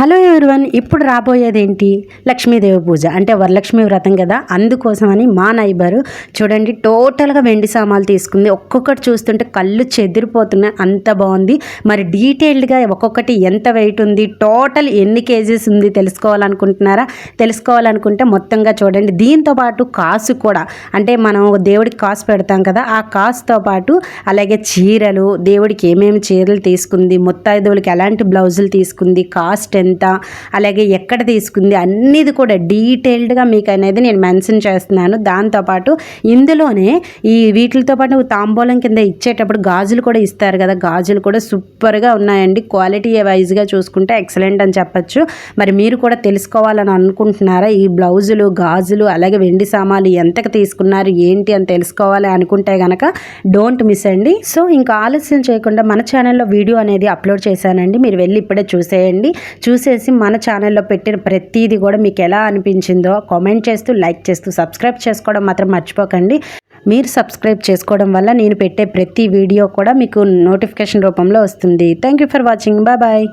Hello everyone, ఇప్పుడు రాబోయేదేంటి లక్ష్మీదేవి పూజ అంటే వరలక్ష్మి వ్రతం కదా. అందుకోసమని మా నైబరు చూడండి టోటల్గా వెండి సామాన్లు తీసుకుంది. ఒక్కొక్కటి చూస్తుంటే కళ్ళు చెదిరిపోతున్నాయి, అంత బాగుంది. మరి డీటెయిల్డ్గా ఒక్కొక్కటి ఎంత వెయిట్ ఉంది, టోటల్ ఎన్ని కేజీస్ ఉంది తెలుసుకోవాలనుకుంటున్నారా? తెలుసుకోవాలనుకుంటే మొత్తంగా చూడండి. దీంతో పాటు కాసు కూడా, అంటే మనం దేవుడికి కాసు పెడతాం కదా, ఆ కాసుతో పాటు అలాగే చీరలు, దేవుడికి ఏమేమి చీరలు తీసుకుంది, ముత్తైదువులకి ఎలాంటి బ్లౌజులు తీసుకుంది, కాస్ట్ ఎంత, అలాగే ఎక్కడ తీసుకుంది అన్నిది కూడా డీటెయిల్డ్గా మీకు అనేది నేను మెన్షన్ చేస్తున్నాను. దాంతోపాటు ఇందులోనే ఈ వీటితో పాటు తాంబూలం కింద ఇచ్చేటప్పుడు గాజులు కూడా ఇస్తారు కదా, గాజులు కూడా సూపర్గా ఉన్నాయండి. క్వాలిటీ వైజ్గా చూసుకుంటే ఎక్సలెంట్ అని చెప్పచ్చు. మరి మీరు కూడా తెలుసుకోవాలని అనుకుంటున్నారా? ఈ బ్లౌజులు, గాజులు, అలాగే వెండి సామాన్లు ఎంతకు తీసుకున్నారు ఏంటి అని తెలుసుకోవాలి అనుకుంటే కనుక డోంట్ మిస్ అండి. సో ఇంకా ఆలస్యం చేయకుండా మన ఛానల్లో వీడియో అనేది అప్లోడ్ చేశానండి, మీరు వెళ్ళి ఇప్పుడే చూసేయండి. చూసేసి మన ఛానల్లో పెట్టిన ప్రతిదీ కూడా మీకు ఎలా అనిపించిందో కామెంట్ చేస్తూ, లైక్ చేస్తూ, సబ్స్క్రైబ్ చేసుకోవడం మాత్రం మర్చిపోకండి. మీరు సబ్స్క్రైబ్ చేసుకోవడం వల్ల నేను పెట్టే ప్రతి వీడియో కూడా మీకు నోటిఫికేషన్ రూపంలో వస్తుంది. Thank you for watching. Bye bye.